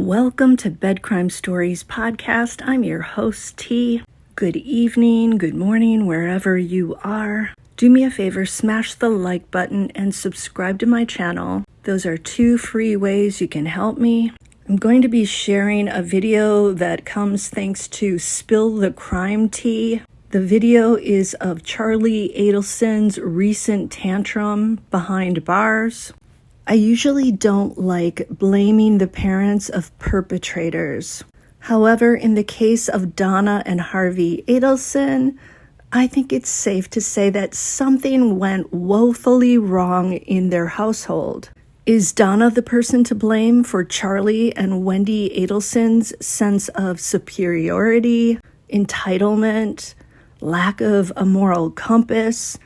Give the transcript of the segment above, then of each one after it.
Welcome to Bed Crime Stories podcast. I'm your host, T. Good evening, good morning, wherever you are. Do me a favor, smash the like button and subscribe to my channel. Those are 2 free ways you can help me. I'm going to be sharing a video that comes thanks to Spill the Crime Tea. The video is of Charlie Adelson's recent tantrum behind bars. I usually don't like blaming the parents of perpetrators. However, in the case of Donna and Harvey Adelson, I think it's safe to say that something went woefully wrong in their household. Is Donna the person to blame for Charlie and Wendi Adelson's sense of superiority, entitlement, lack of a moral compass,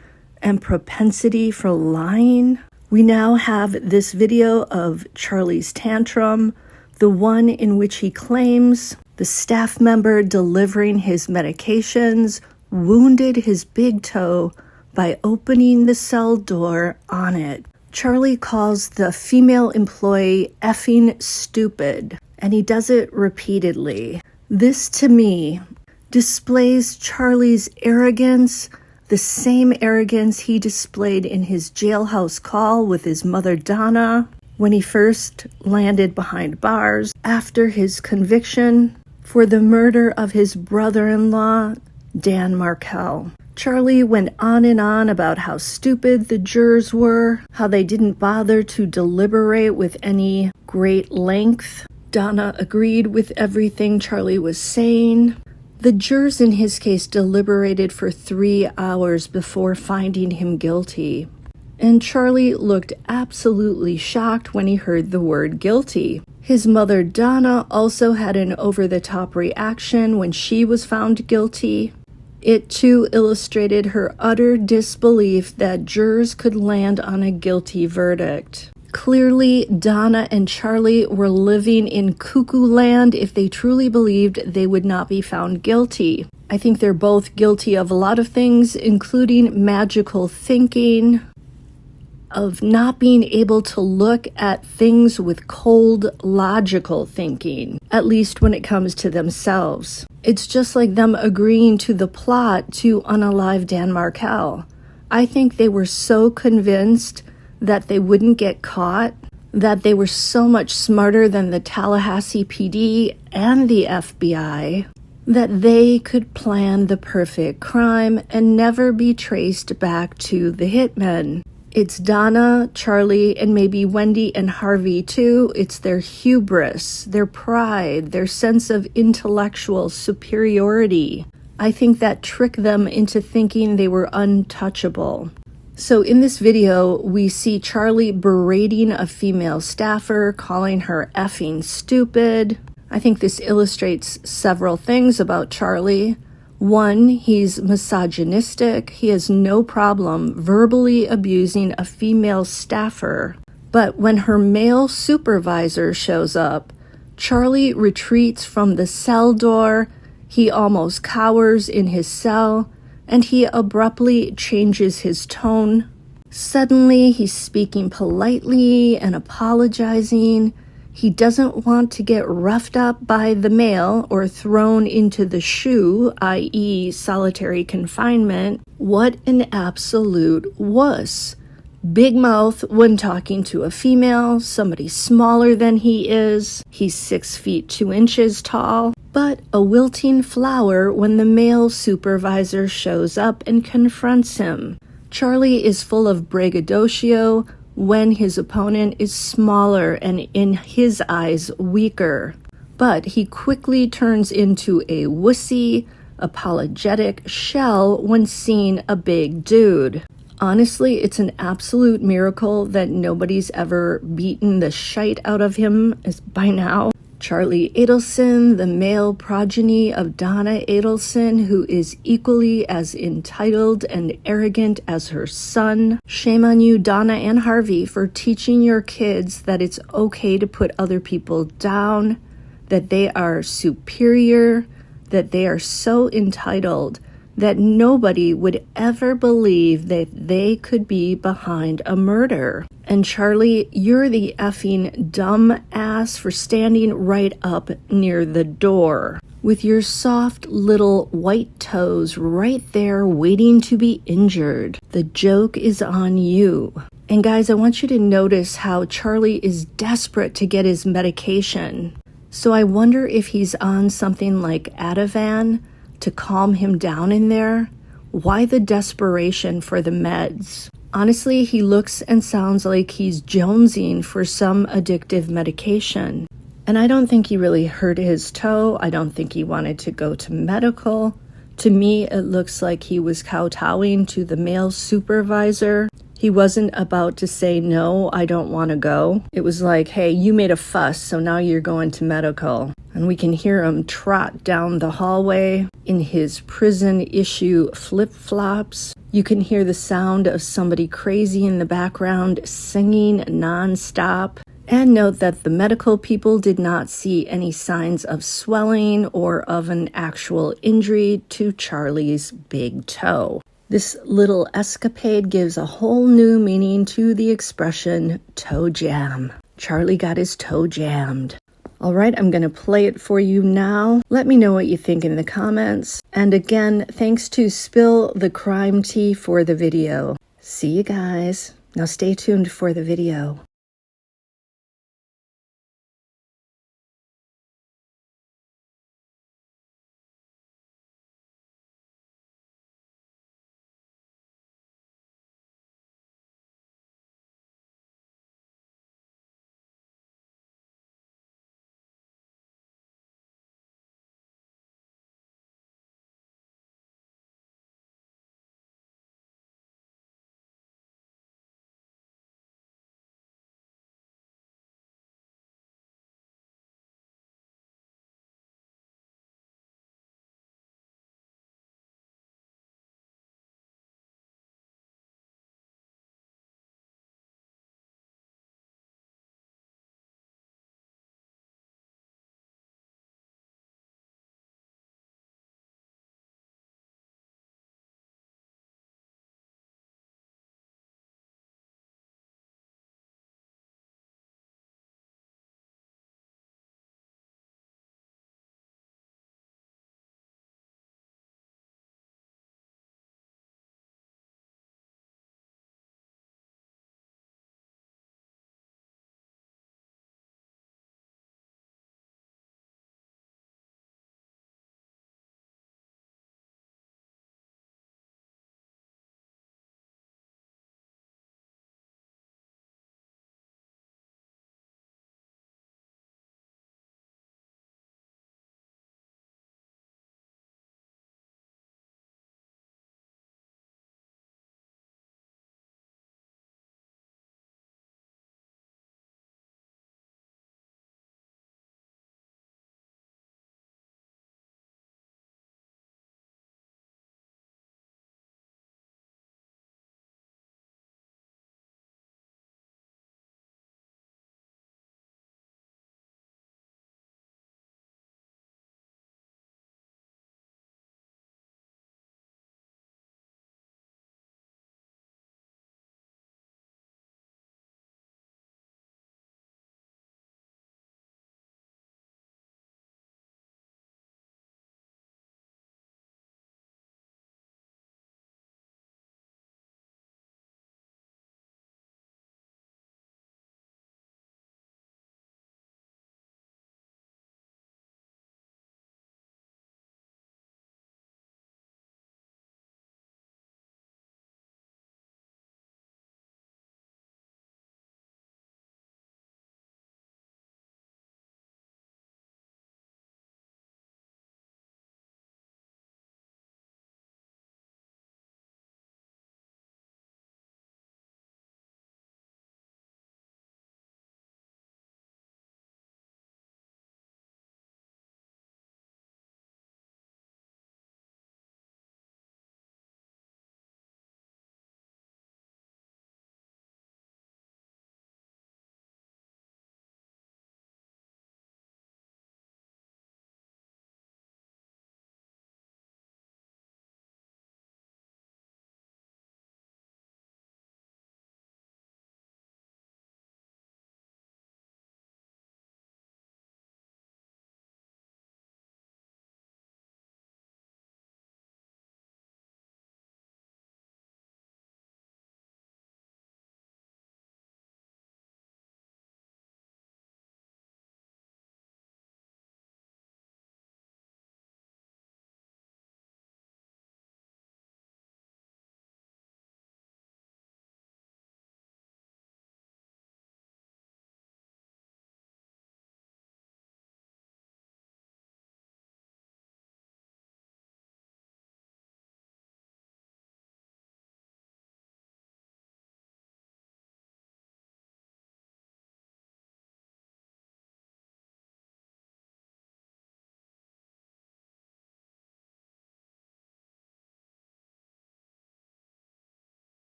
and propensity for lying? We now have this video of Charlie's tantrum, the one in which he claims the staff member delivering his medications wounded his big toe by opening the cell door on it. Charlie calls the female employee effing stupid, and he does it repeatedly. This, to me, displays Charlie's arrogance, the same arrogance he displayed in his jailhouse call with his mother Donna when he first landed behind bars after his conviction for the murder of his brother-in-law, Dan Markel. Charlie went on and on about how stupid the jurors were, how they didn't bother to deliberate with any great length. Donna agreed with everything Charlie was saying. The jurors in his case deliberated for 3 hours before finding him guilty. And Charlie looked absolutely shocked when he heard the word guilty. His mother Donna also had an over-the-top reaction when she was found guilty. It too illustrated her utter disbelief that jurors could land on a guilty verdict. Clearly, Donna and Charlie were living in cuckoo land if they truly believed they would not be found guilty. I think they're both guilty of a lot of things, including magical thinking, of not being able to look at things with cold, logical thinking, at least when it comes to themselves. It's just like them agreeing to the plot to unalive Dan Markel. I think they were so convinced that they wouldn't get caught, that they were so much smarter than the Tallahassee PD and the FBI, that they could plan the perfect crime and never be traced back to the hitmen. It's Donna, Charlie, and maybe Wendi and Harvey too. It's their hubris, their pride, their sense of intellectual superiority. I think that tricked them into thinking they were untouchable. So in this video, we see Charlie berating a female staffer, calling her effing stupid. I think this illustrates several things about Charlie. 1, he's misogynistic. He has no problem verbally abusing a female staffer. But when her male supervisor shows up, Charlie retreats from the cell door. He almost cowers in his cell, and he abruptly changes his tone. Suddenly, he's speaking politely and apologizing. He doesn't want to get roughed up by the male or thrown into the shoe, i.e. solitary confinement. What an absolute wuss. Big mouth when talking to a female, somebody smaller than he is. He's 6 feet 2 inches tall. But a wilting flower when the male supervisor shows up and confronts him. Charlie is full of braggadocio when his opponent is smaller and, in his eyes, weaker. But he quickly turns into a wussy, apologetic shell when seeing a big dude. Honestly, it's an absolute miracle that nobody's ever beaten the shite out of him by now. Charlie Adelson, the male progeny of Donna Adelson, who is equally as entitled and arrogant as her son. Shame on you, Donna and Harvey, for teaching your kids that it's okay to put other people down, that they are superior, that they are so entitled, that nobody would ever believe that they could be behind a murder. And Charlie, you're the effing dumb ass for standing right up near the door with your soft little white toes right there waiting to be injured. The joke is on you. And guys, I want you to notice how Charlie is desperate to get his medication. So I wonder if he's on something like Ativan to calm him down in there. Why the desperation for the meds? Honestly, he looks and sounds like he's jonesing for some addictive medication. And I don't think he really hurt his toe. I don't think he wanted to go to medical. To me, it looks like he was kowtowing to the male supervisor. He wasn't about to say, no, I don't want to go. It was like, hey, you made a fuss, so now you're going to medical. And we can hear him trot down the hallway in his prison-issue flip-flops. You can hear the sound of somebody crazy in the background singing nonstop. And note that the medical people did not see any signs of swelling or of an actual injury to Charlie's big toe. This little escapade gives a whole new meaning to the expression toe jam. Charlie got his toe jammed. All right, I'm going to play it for you now. Let me know what you think in the comments. And again, thanks to Spill the Crime Tea for the video. See you guys. Now stay tuned for the video.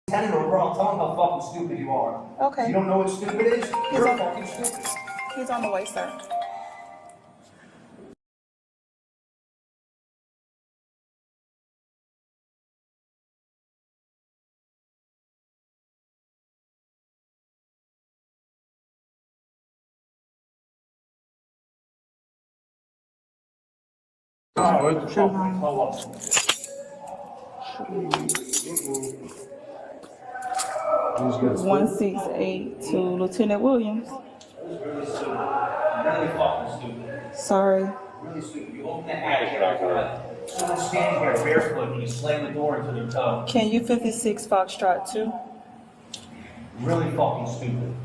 Tenant over, I'll tell him how fucking stupid you are. Okay. You don't know what stupid is? You're fucking stupid. He's on the way, sir. Really 168 to Lieutenant Williams. fucking stupid. Sorry. Really stupid. You open the hatch, someone's standing here barefoot and you slam the door into their toe. Can you 56 Foxtrot 2? Really fucking stupid.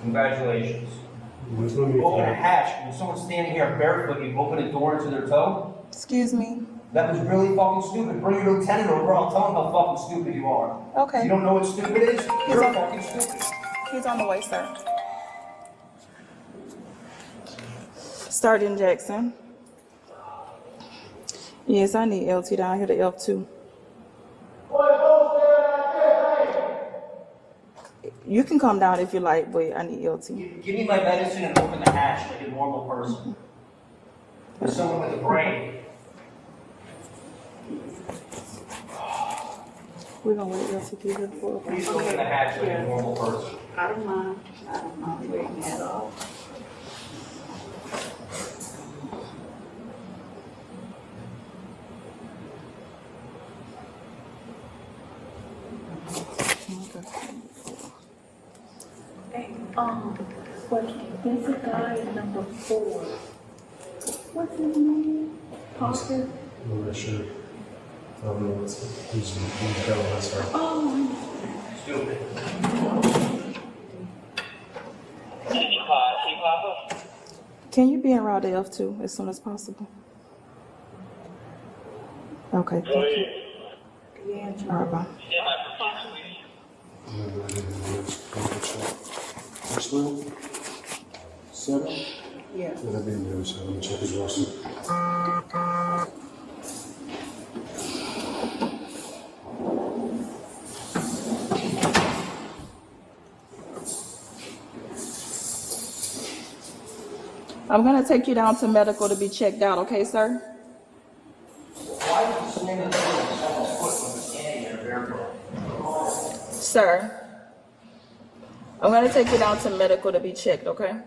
Congratulations. You open a hatch and someone's standing here barefoot and you open a door into their toe? Excuse me. That was really fucking stupid. Bring your lieutenant over, I'll tell him how fucking stupid you are. Okay. You don't know what stupid is? You're fucking stupid. He's on the way, sir. Sergeant Jackson. Yes, I need LT down here to F2. You can come down if you like, but I need LT. Give me my medicine and open the hatch like a normal person. There's someone with a brain. We're gonna wait LT to get here for Please open the hatch like a normal person. I don't mind waiting at all. But there's a guy at number 4. What's his name? Parker? I'm not sure. I don't know who's going that's right. Oh, Stupid. Can you be en route to F2 as soon as possible? Okay, thank you. All right, bye. First one? 7? Yeah. That'd be in the other side. Let me check his roster. I'm gonna take you down to medical to be checked out, okay, sir? Why would you slam the door in someone's foot when they're standing there barefoot? Sir, I'm gonna take you down to medical to be checked, okay?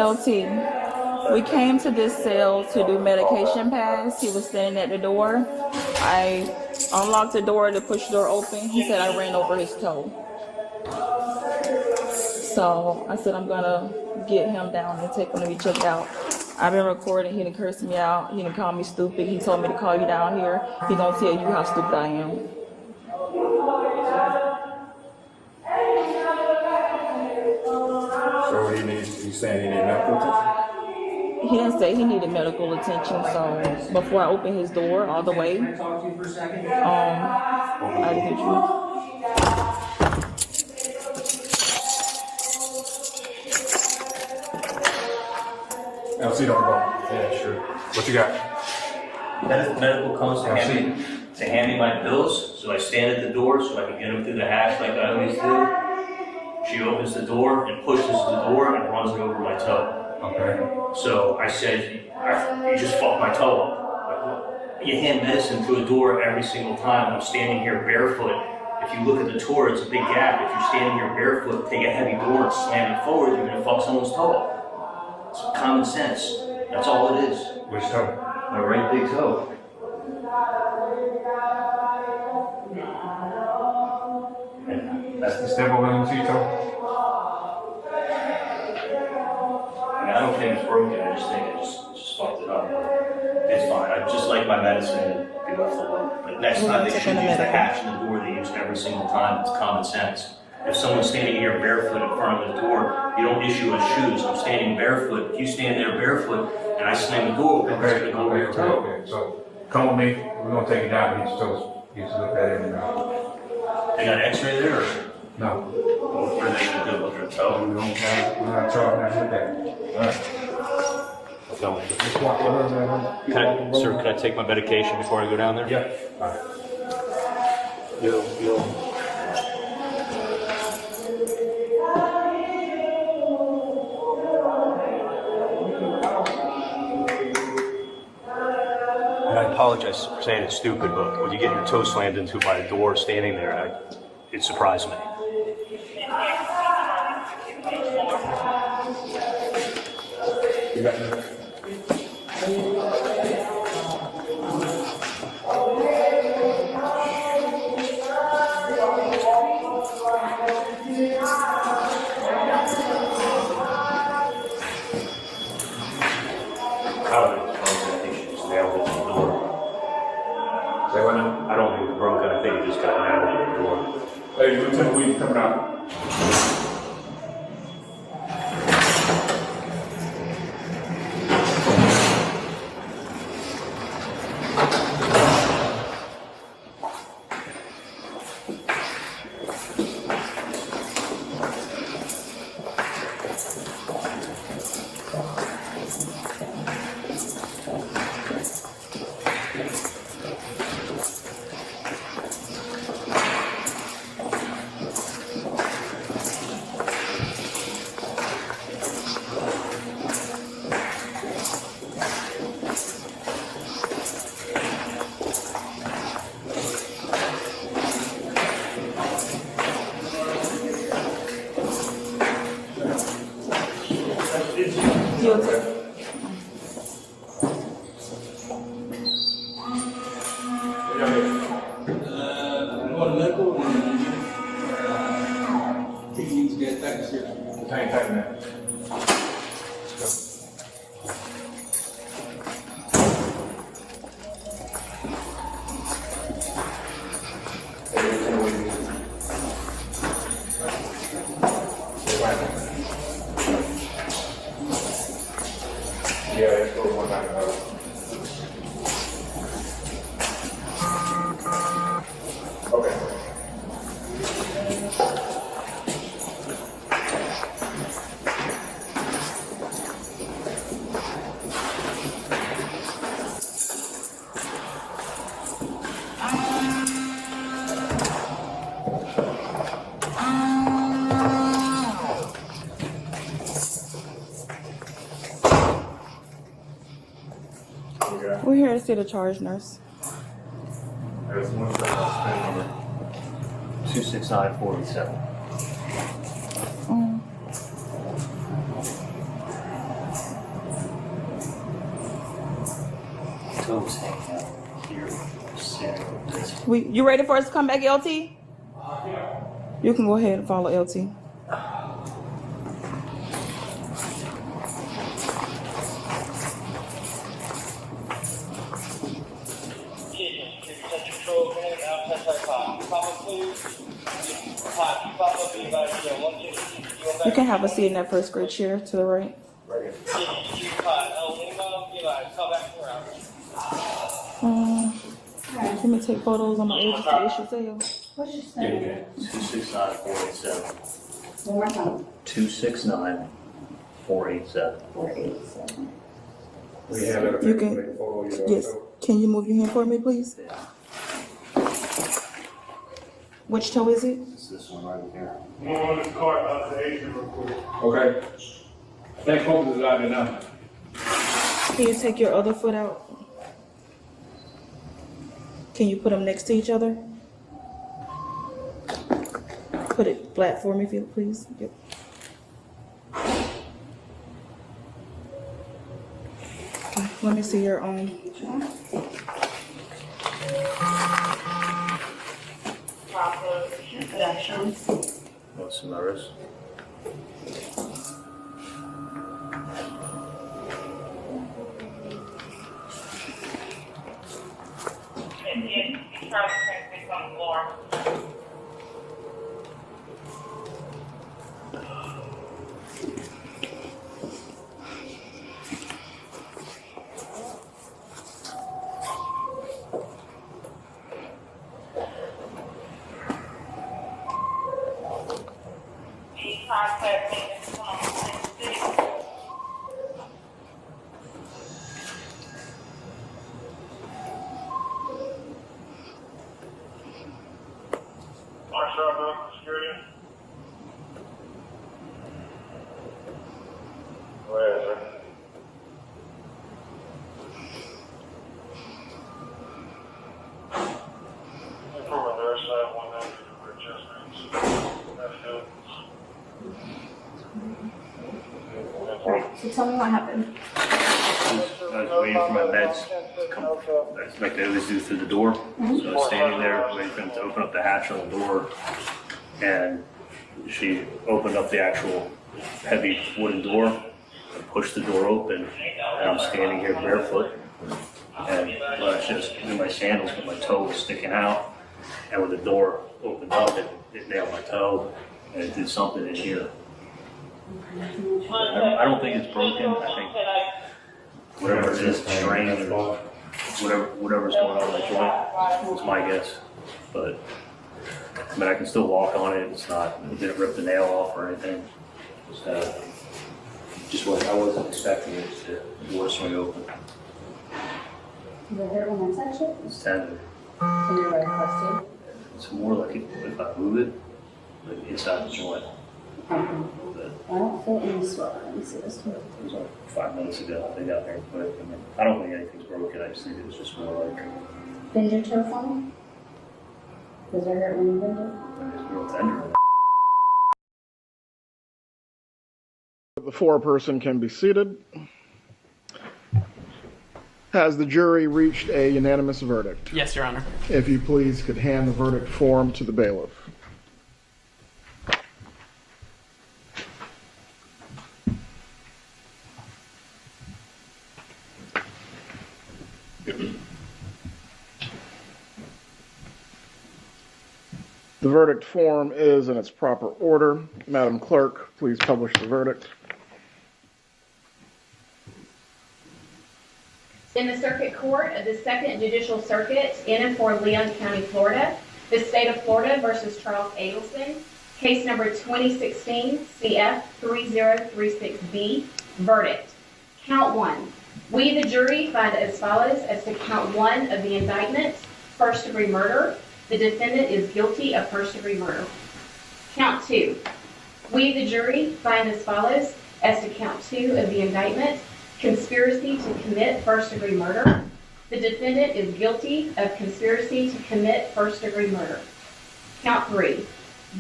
LT, we came to this cell to do medication pass. He was standing at the door. I unlocked the door to push the door open. He said I ran over his toe. So I said I'm gonna get him down and take him to be checked out. I've been recording. He done cursed me out. He done called me stupid. He told me to call you down here. He gonna tell you how stupid I am. So he's saying he needs medical attention? He didn't say he needed medical attention, so before I opened his door all the way, Can I talk to you for a second? I didn't you. LC don't go. Yeah, sure. What you got? Medical comes to hand me my pills, so I stand at the door so I can get them through the hatch like I always do. She opens the door and pushes the door and runs it over my toe. Okay. So I said, you just fucked my toe up. Like, you hand medicine through a door every single time. I'm standing here barefoot. If you look at the tour, it's a big gap. If you're standing here barefoot, take a heavy door and slam it forward, you're gonna fuck someone's toe up. It's common sense. That's all it is. Which toe? My right big toe. That's the step over into your toe? I mean, I don't think it's broken. I just think I just fucked it up. It's fine. I just like my medicine and be left alone. But next time they should use the hatch in the door they use every single time. It's common sense. If someone's standing here barefoot in front of the door, you don't issue us shoes. I'm standing barefoot. If you stand there barefoot and I slam the door open, it's going to go over your toe. Okay. So come with me. We're going to take it down and get your toes. You to look at it now. They got an x-ray there or? No. What are they going to do? Look at the toe? We're not talking about that. All right. Just walk with her. Sir, can I take my medication before I go down there? Yeah. All right. You'll. And I apologize for saying it's stupid, but when you get your toe slammed into by a door standing there, it surprised me. You got me? I don't think it's broken. I think it just got nailed in the door. Hey, Lieutenant Weed coming out. We're here to see the charge nurse. There's one number. 269487. Toes hanging out here. You ready for us to come back, LT? You can go ahead and follow LT. You can have a seat in that first grade chair to the right. Let me take photos on my agency issue sale. What's your Yeah, name? yeah. 269487. One more time. 269487. 487. We have it. You can, yes. Can you move your hand for me, please? Yeah. Which toe is it? It's this one right here. Okay. I think focus is out there now. Can you take your other foot out? Can you put them next to each other? Put it flat for me, if you please. Yep. Okay, let me see your arm. What's the wrist? So tell me what happened. I was waiting for my meds to come, that's like they always do through the door. So I was standing there waiting for them to open up the hatch on the door, and she opened up the actual heavy wooden door and pushed the door open, and I'm standing here barefoot, and I was just in my sandals with my toe sticking out, and when the door opened up, it nailed my toe, and it did something in here. I don't think it's broken. I think whatever it is, strained or whatever's going on in the joint, is my guess. But I mean, I can still walk on it. It's not. It didn't rip the nail off or anything. Just what I wasn't expecting it to the door swing open. Does it hurt when I touch it? It's tender. Can you wear it too? It's more like if I move it, like inside the joint. But I don't feel any swelling. Let me see this one. it was like 5 minutes ago. They got there quick. I mean, I don't think anything's broken. I just think it was just more like Bend your toe for me. Does it hurt when you bend it? it's real tender. The foreperson can be seated. Has the jury reached a unanimous verdict? Yes, Your Honor. If you please could hand the verdict form to the bailiff. The verdict form is in its proper order. Madam Clerk, please publish the verdict. In the Circuit Court of the 2nd Judicial Circuit in and for Leon County, Florida, the State of Florida versus Charles Adelson, case number 2016 CF 3036B, verdict. Count 1. We, the jury, find as follows as to count 1 of the indictment, first-degree murder. The defendant is guilty of first-degree murder. Count 2. We, the jury, find as follows as to count 2 of the indictment, conspiracy to commit first-degree murder. The defendant is guilty of conspiracy to commit first-degree murder. Count 3.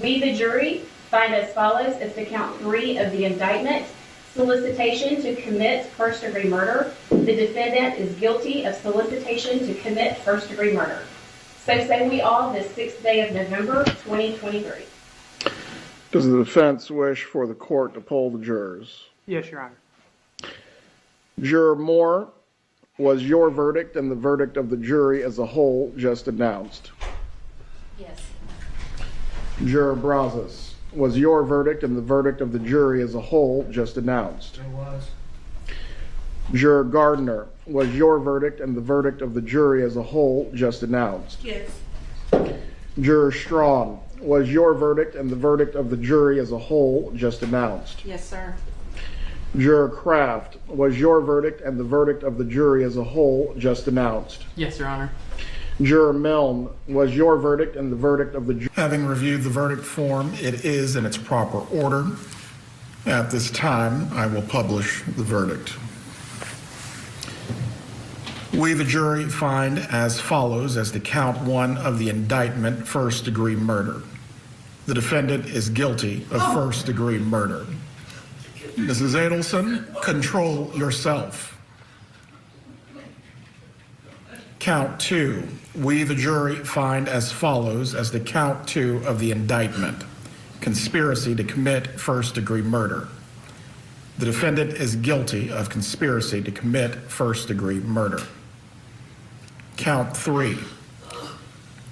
We, the jury, find as follows as to count 3 of the indictment, solicitation to commit first-degree murder. The defendant is guilty of solicitation to commit first-degree murder. So say we all this 6th day of November, 2023. Does the defense wish for the court to poll the jurors? Yes, Your Honor. Juror Moore, was your verdict and the verdict of the jury as a whole just announced? Yes. Juror Brazos, was your verdict and the verdict of the jury as a whole just announced? It was. Juror Gardner, was your verdict and the verdict of the jury as a whole just announced? Yes. Juror Strong, was your verdict and the verdict of the jury as a whole just announced? Yes, sir. Juror Kraft, was your verdict and the verdict of the jury as a whole just announced? Yes, Your Honor. Juror Milne, was your verdict and the verdict of the jury? Having reviewed the verdict form, it is in its proper order. At this time, I will publish the verdict. We, the jury, find as follows as to count 1 of the indictment, first-degree murder. The defendant is guilty of first-degree murder. Mrs. Adelson, control yourself. Count 2. We, the jury, find as follows as to count 2 of the indictment. Conspiracy to commit first-degree murder. The defendant is guilty of conspiracy to commit first-degree murder. Count 3.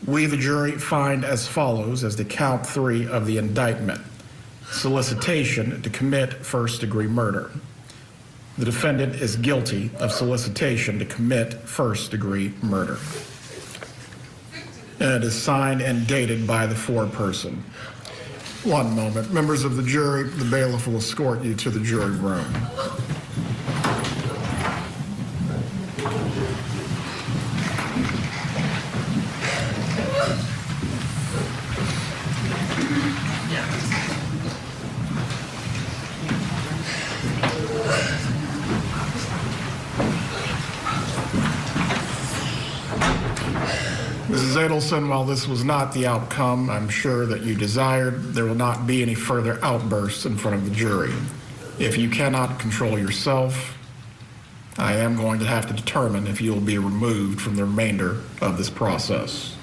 We, the jury, find as follows as to count 3 of the indictment. Solicitation to commit first-degree murder. The defendant is guilty of solicitation to commit first-degree murder. And it is signed and dated by the foreperson. One moment. Members of the jury, the bailiff will escort you to the jury room. Mrs. Adelson, while this was not the outcome I'm sure that you desired, there will not be any further outbursts in front of the jury. If you cannot control yourself, I am going to have to determine if you will be removed from the remainder of this process.